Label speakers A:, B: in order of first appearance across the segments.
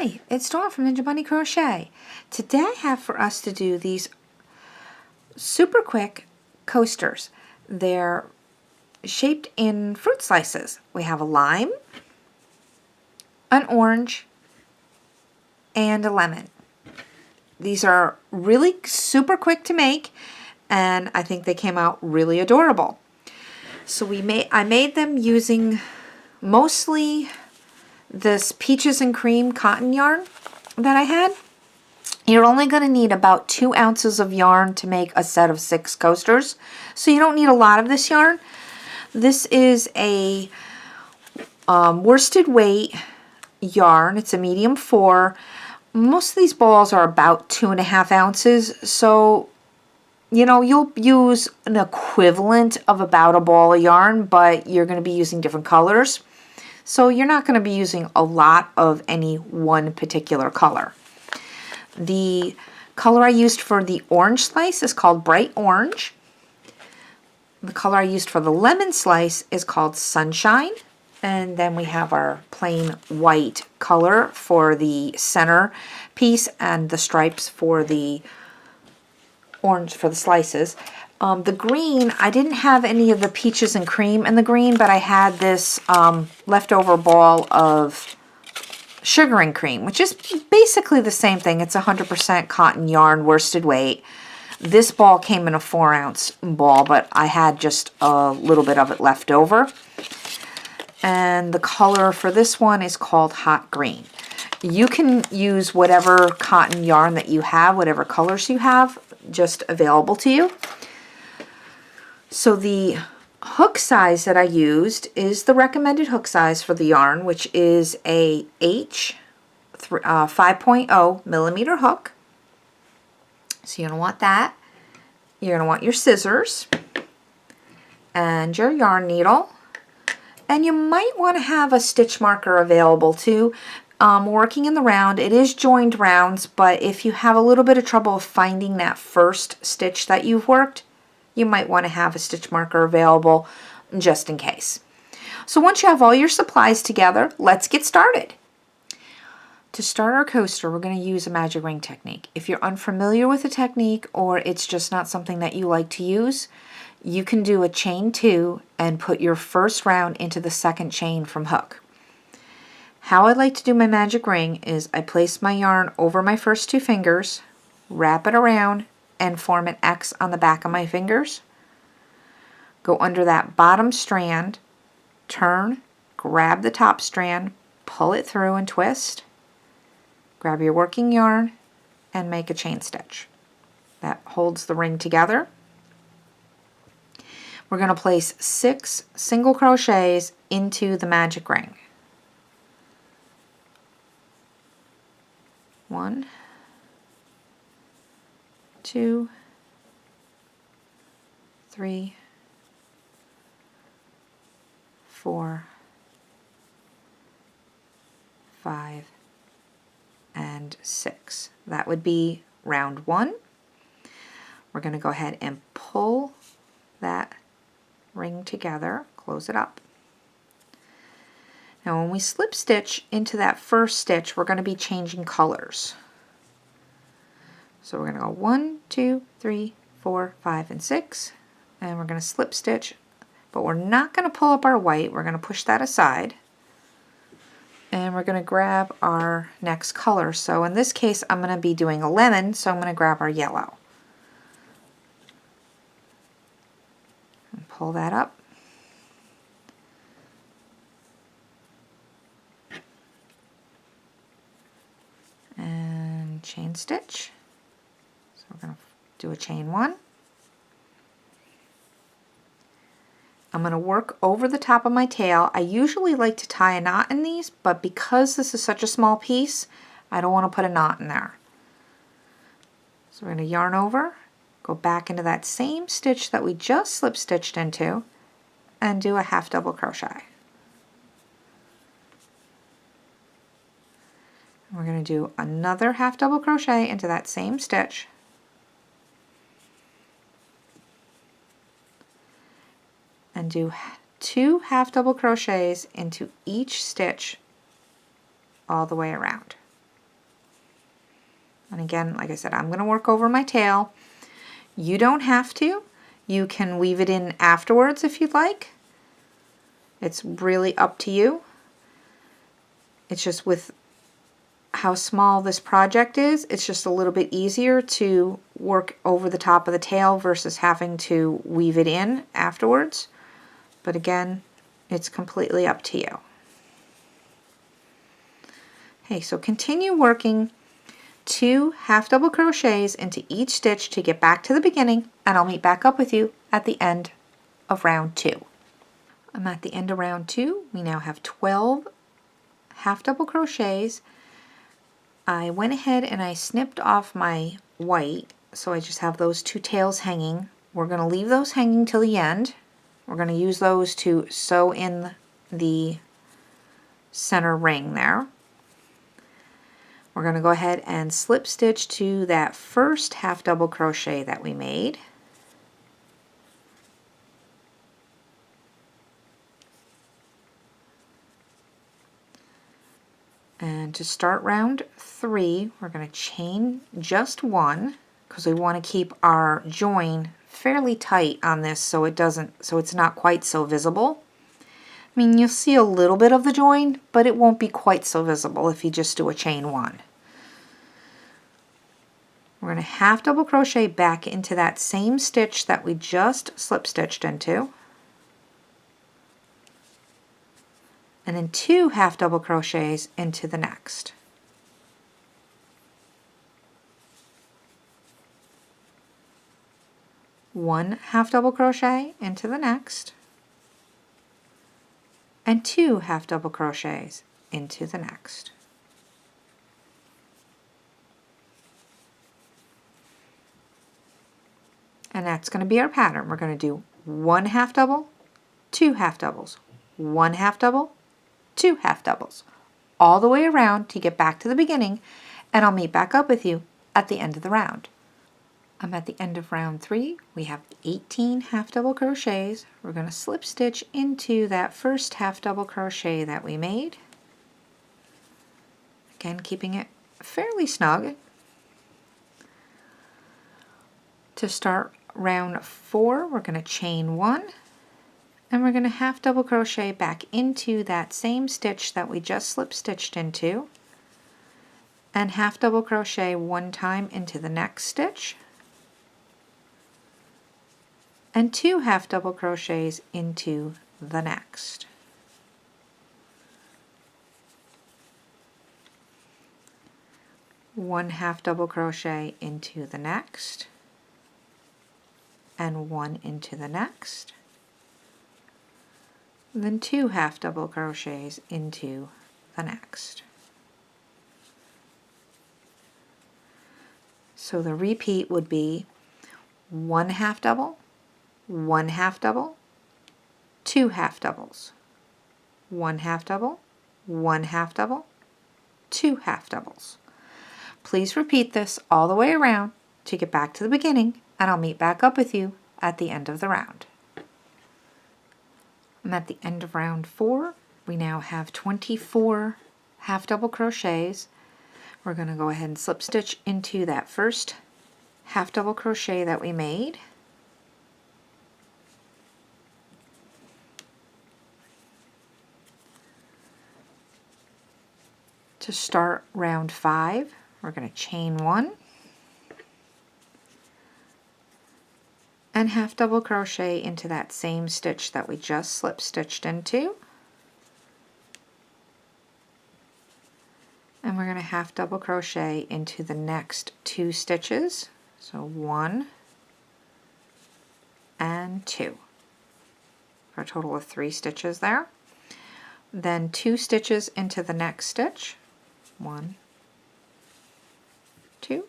A: Hi, it's Dawn from Ninja Bunny Crochet. Today I have for us to do these super quick coasters. They're shaped in fruit slices. We have a lime, an orange, and a lemon. These are really super quick to make, and I think they came out really adorable. So I made them using mostly this peaches and cream cotton yarn that I had. You're only going to need about 2 ounces of yarn to make a set of 6 coasters, so you don't need a lot of this yarn. This is a worsted weight yarn. It's a medium 4. Most of these balls are about 2.5 ounces, so you know you'll use an equivalent of about a ball of yarn, but you're going to be using different colors. So you're not going to be using a lot of any one particular color. The color I used for the orange slice is called Bright Orange. The color I used for the lemon slice is called Sunshine. And then we have our plain white color for the center piece and the stripes for the orange for the slices. The green, I didn't have any of the peaches and cream in the green, but I had this leftover ball of sugar and cream, which is basically the same thing. It's 100% cotton yarn, worsted weight. This ball came in a 4-ounce ball, but I had just a little bit of it left over. And the color for this one is called Hot Green. You can use whatever cotton yarn that you have, whatever colors you have, just available to you. So the hook size that I used is the recommended hook size for the yarn, which is a H 5.0 millimeter hook. So you're going to want that. You're going to want your scissors and your yarn needle. And you might want to have a stitch marker available too. Working in the round, it is joined rounds, but if you have a little bit of trouble finding that first stitch that you've worked, you might want to have a stitch marker available just in case. So once you have all your supplies together, let's get started. To start our coaster, we're going to use a magic ring technique. If you're unfamiliar with the technique or it's just not something that you like to use, you can do a chain 2 and put your first round into the second chain from hook. How I like to do my magic ring is I place my yarn over my first 2 fingers, wrap it around, and form an X on the back of my fingers. Go under that bottom strand, turn, grab the top strand, pull it through and twist. Grab your working yarn and make a chain stitch. That holds the ring together. We're going to place 6 single crochets into the magic ring. 1, 2, 3, 4, 5, and 6. That would be round 1. We're going to go ahead and pull that ring together, close it up. Now when we slip stitch into that first stitch, we're going to be changing colors. So we're going to go 1, 2, 3, 4, 5, and 6, and we're going to slip stitch, but we're not going to pull up our white. We're going to push that aside, and we're going to grab our next color. So in this case, I'm going to be doing a lemon, so I'm going to grab our yellow. And pull that up. And chain stitch. So we're going to do a chain 1. I'm going to work over the top of my tail. I usually like to tie a knot in these, but because this is such a small piece, I don't want to put a knot in there. So we're going to yarn over, go back into that same stitch that we just slip stitched into, and do a half double crochet. And we're going to do another half double crochet into that same stitch. And do 2 half double crochets into each stitch all the way around. And again, like I said, I'm going to work over my tail. You don't have to. You can weave it in afterwards if you'd like. It's really up to you. It's just with how small this project is, it's just a little bit easier to work over the top of the tail versus having to weave it in afterwards. But again, it's completely up to you. Okay, so continue working 2 half double crochets into each stitch to get back to the beginning, and I'll meet back up with you at the end of round 2. I'm at the end of round 2. We now have 12 half double crochets. I went ahead and I snipped off my white, so I just have those 2 tails hanging. We're going to leave those hanging till the end. We're going to use those to sew in the center ring there. We're going to go ahead and slip stitch to that first half double crochet that we made. And to start round 3, we're going to chain just 1 because we want to keep our join fairly tight on this so it's not quite so visible. I mean, you'll see a little bit of the join, but it won't be quite so visible if you just do a chain 1. We're going to half double crochet back into that same stitch that we just slip stitched into, and then 2 half double crochets into the next. One half double crochet into the next, and 2 half double crochets into the next. And that's going to be our pattern. We're going to do 1 half double, 2 half doubles, 1 half double, 2 half doubles, all the way around to get back to the beginning, and I'll meet back up with you at the end of the round. I'm at the end of round 3. We have 18 half double crochets. We're going to slip stitch into that first half double crochet that we made. Again, keeping it fairly snug. To start round 4, we're going to chain 1, and we're going to half double crochet back into that same stitch that we just slip stitched into, and half double crochet 1 time into the next stitch, and 2 half double crochets into the next. One half double crochet into the next, and 1 into the next, then 2 half double crochets into the next. So the repeat would be 1 half double, 1 half double, 2 half doubles, 1 half double, 1 half double, 2 half doubles. Please repeat this all the way around to get back to the beginning, and I'll meet back up with you at the end of the round. I'm at the end of round 4. We now have 24 half double crochets. We're going to go ahead and slip stitch into that first half double crochet that we made. To start round 5, we're going to chain 1 and half double crochet into that same stitch that we just slip stitched into, and we're going to half double crochet into the next 2 stitches, so 1 and 2 for a total of 3 stitches there. Then 2 stitches into the next stitch, 1, 2,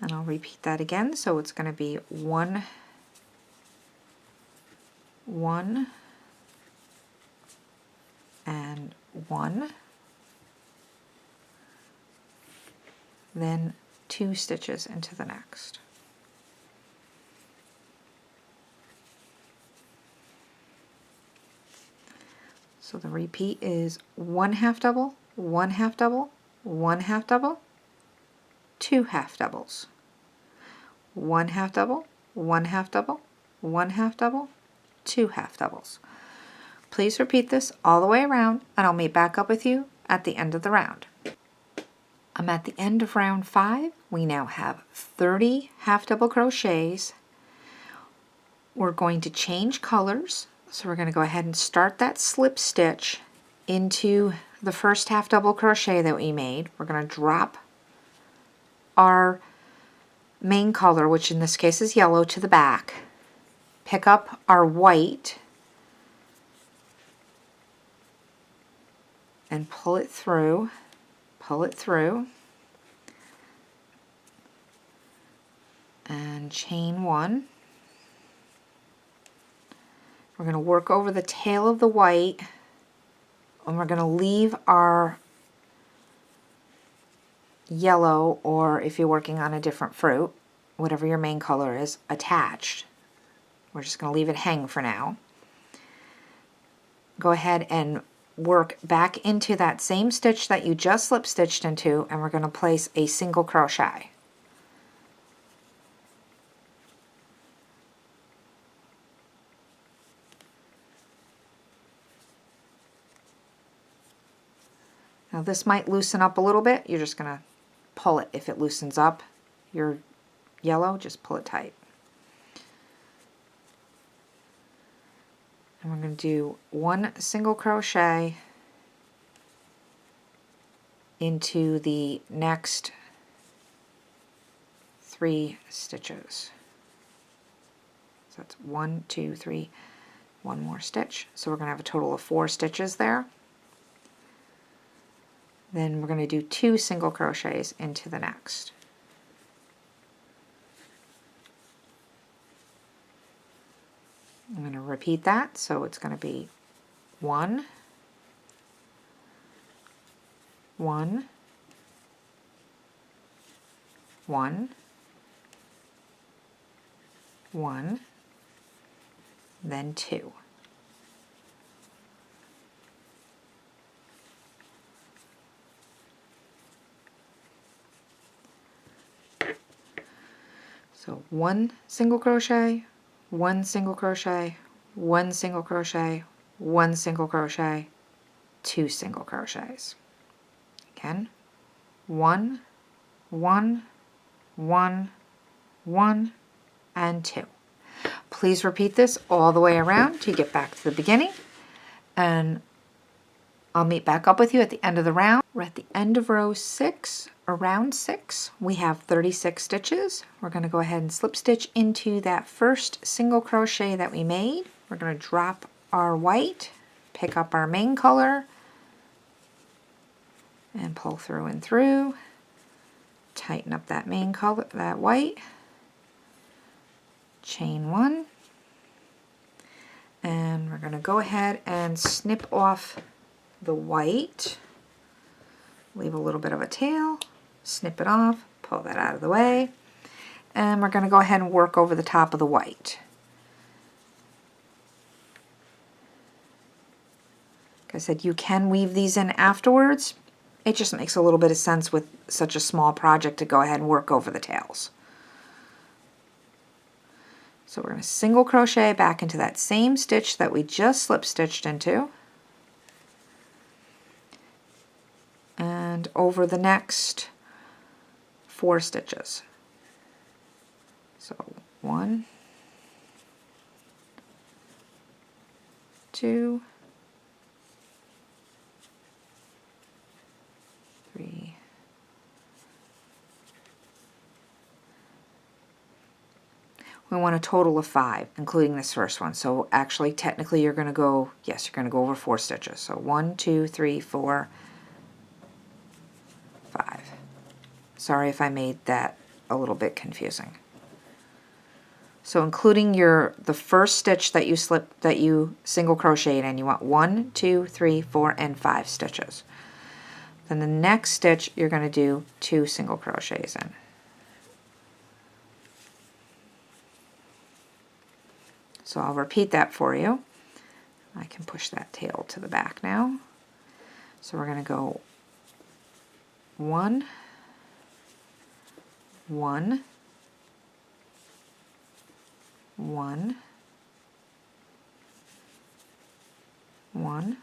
A: and I'll repeat that again, so it's going to be 1, 1, and 1, then 2 stitches into the next. So the repeat is 1 half double, 1 half double, 1 half double, 2 half doubles, 1 half double, 1 half double, 1 half double, 2 half doubles. Please repeat this all the way around, and I'll meet back up with you at the end of the round. I'm at the end of round 5. We now have 30 half double crochets. We're going to change colors, so we're going to go ahead and start that slip stitch into the first half double crochet that we made. We're going to drop our main color, which in this case is yellow, to the back, pick up our white and pull it through, and chain 1. We're going to work over the tail of the white, and we're going to leave our yellow, or if you're working on a different fruit, whatever your main color is, attached. We're just going to leave it hang for now. Go ahead and work back into that same stitch that you just slip stitched into, and we're going to place a single crochet. Now this might loosen up a little bit. You're just going to pull it. If it loosens up your yellow, just pull it tight. And we're going to do 1 single crochet into the next 3 stitches. So that's 1, 2, 3, 1 more stitch. So we're going to have a total of 4 stitches there. Then we're going to do 2 single crochets into the next. I'm going to repeat that, so it's going to be 1, 1, 1, 1, then 2. So 1 single crochet, 1 single crochet, 1 single crochet, 1 single crochet, 2 single crochets. Again, 1, 1, 1, 1, and 2. Please repeat this all the way around till you get back to the beginning, and I'll meet back up with you at the end of the round. We're at the end of row 6, or round 6. We have 36 stitches. We're going to go ahead and slip stitch into that first single crochet that we made. We're going to drop our white, pick up our main color, and pull through and through. Tighten up that main color, that white. Chain 1. And we're going to go ahead and snip off the white. Leave a little bit of a tail, snip it off, pull that out of the way, and we're going to go ahead and work over the top of the white. Like I said, you can weave these in afterwards. It just makes a little bit of sense with such a small project to go ahead and work over the tails. So we're going to single crochet back into that same stitch that we just slip stitched into, and over the next 4 stitches. So 1, 2, 3, 4. We want a total of 5, including this first one. So actually, technically, you're going to go, yes, you're going to go over 4 stitches. So 1, 2, 3, 4, 5. Sorry if I made that a little bit confusing. So including the first stitch that you single crocheted in, you want 1, 2, 3, 4, and 5 stitches. Then the next stitch you're going to do 2 single crochets in. So I'll repeat that for you. I can push that tail to the back now. So we're going to go 1, 1, 1, 1,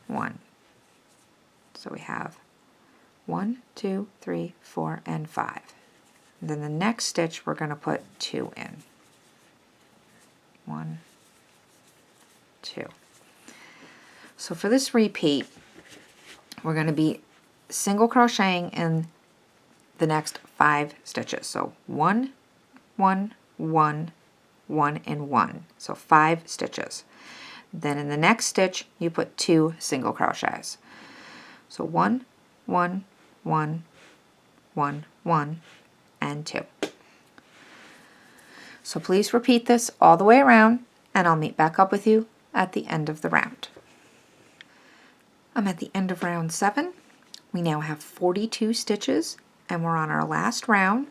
A: 1. So we have 1, 2, 3, 4, and 5. And then the next stitch we're going to put 2 in. 1, 2. So for this repeat, we're going to be single crocheting in the next 5 stitches. So 1, 1, 1, 1, and 1. So 5 stitches. Then in the next stitch, you put 2 single crochets. So 1, 1, 1, 1, 1, and 2. So please repeat this all the way around, and I'll meet back up with you at the end of the round. I'm at the end of round 7. We now have 42 stitches, and we're on our last round.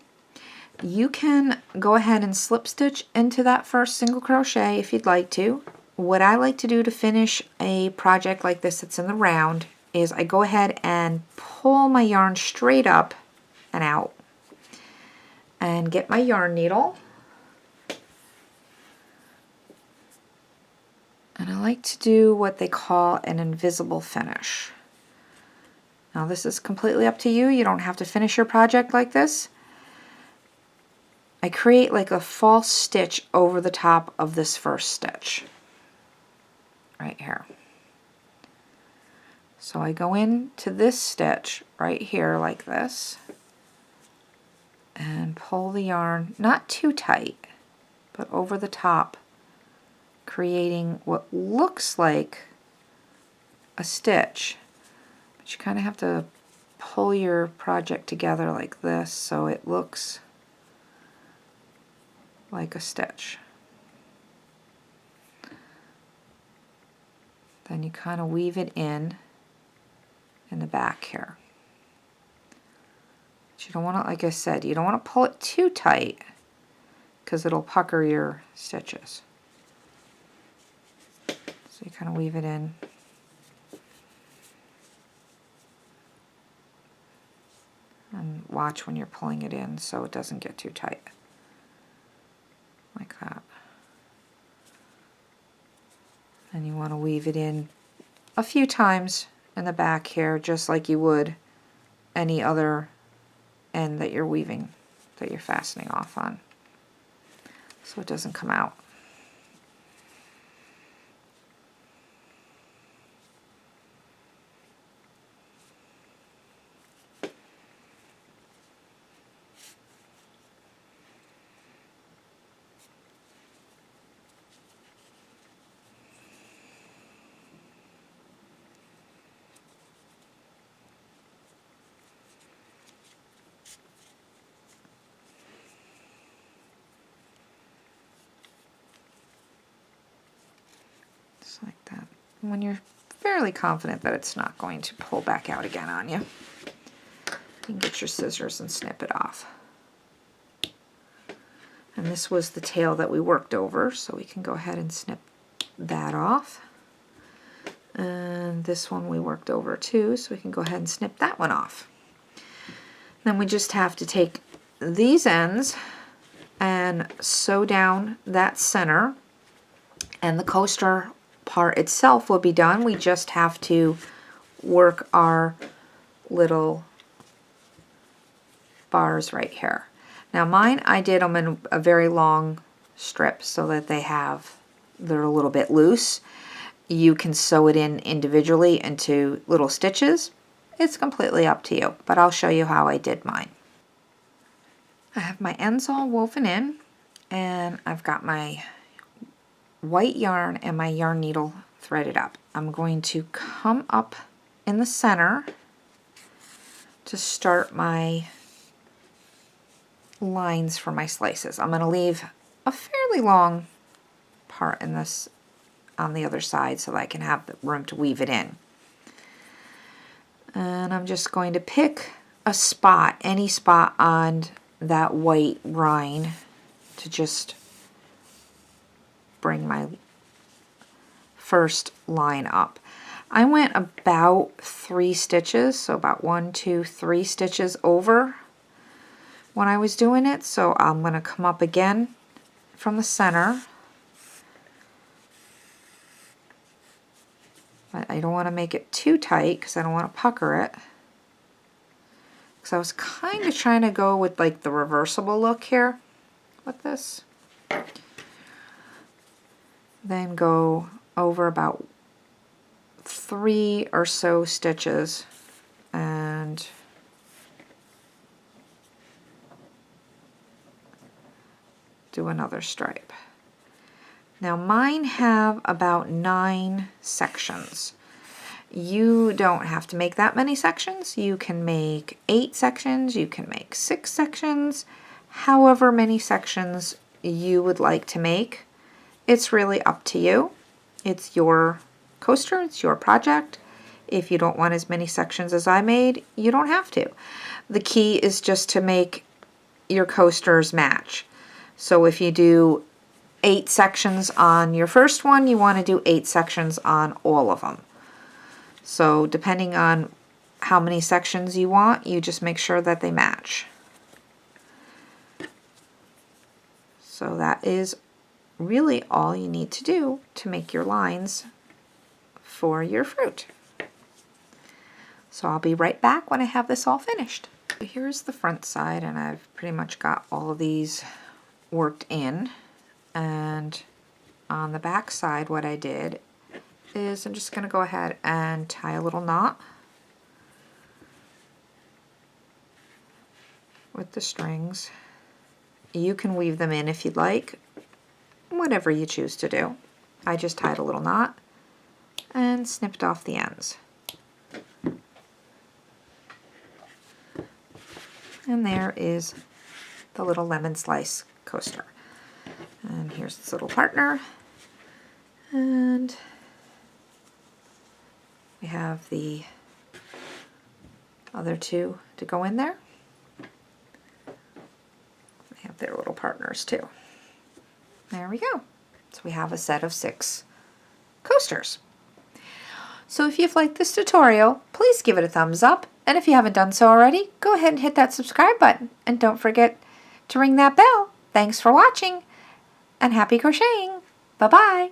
A: You can go ahead and slip stitch into that first single crochet if you'd like to. What I like to do to finish a project like this that's in the round is I go ahead and pull my yarn straight up and out and get my yarn needle. And I like to do what they call an invisible finish. Now this is completely up to you. You don't have to finish your project like this. I create like a false stitch over the top of this first stitch. Right here. So I go into this stitch right here like this and pull the yarn, not too tight, but over the top, creating what looks like a stitch. But you kind of have to pull your project together like this so it looks like a stitch. Then you kind of weave it in the back here. But you don't want to, like I said, you don't want to pull it too tight because it'll pucker your stitches. So you kind of weave it in. And watch when you're pulling it in so it doesn't get too tight. Like that. And you want to weave it in a few times in the back here, just like you would any other end that you're weaving, that you're fastening off on, so it doesn't come out. Like that. When you're fairly confident that it's not going to pull back out again on you, you can get your scissors and snip it off. And this was the tail that we worked over, so we can go ahead and snip that off. And this one we worked over too, so we can go ahead and snip that one off. Then we just have to take these ends and sew down that center, and the coaster part itself will be done. We just have to work our little bars right here. Now mine, I did them in a very long strip so that they're a little bit loose. You can sew it in individually into little stitches. It's completely up to you, but I'll show you how I did mine. I have my ends all woven in, and I've got my white yarn and my yarn needle threaded up. I'm going to come up in the center to start my lines for my slices. I'm going to leave a fairly long part in this on the other side so that I can have the room to weave it in. And I'm just going to pick a spot, any spot on that white rind, to just bring my first line up. I went about 3 stitches, so about 1, 2, 3 stitches over when I was doing it. So I'm going to come up again from the center. But I don't want to make it too tight because I don't want to pucker it. Because I was kind of trying to go with like the reversible look here with this. Then go over about 3 or so stitches and do another stripe. Now mine have about 9 sections. You don't have to make that many sections. You can make 8 sections, you can make 6 sections, however many sections you would like to make. It's really up to you. It's your coaster, it's your project. If you don't want as many sections as I made, you don't have to. The key is just to make your coasters match. So if you do 8 sections on your first one, you want to do 8 sections on all of them. So depending on how many sections you want, you just make sure that they match. So that is really all you need to do to make your lines for your fruit. So I'll be right back when I have this all finished. Here's the front side, and I've pretty much got all of these worked in. And on the back side, what I did is I'm just going to go ahead and tie a little knot with the strings. You can weave them in if you'd like, whatever you choose to do. I just tied a little knot and snipped off the ends. And there is the little lemon slice coaster. And here's its little partner. And we have the other 2 to go in there. They have their little partners too. There we go. So we have a set of 6 coasters. So if you've liked this tutorial, please give it a thumbs up. And if you haven't done so already, go ahead and hit that subscribe button. And don't forget to ring that bell. Thanks for watching and happy crocheting. Bye-bye.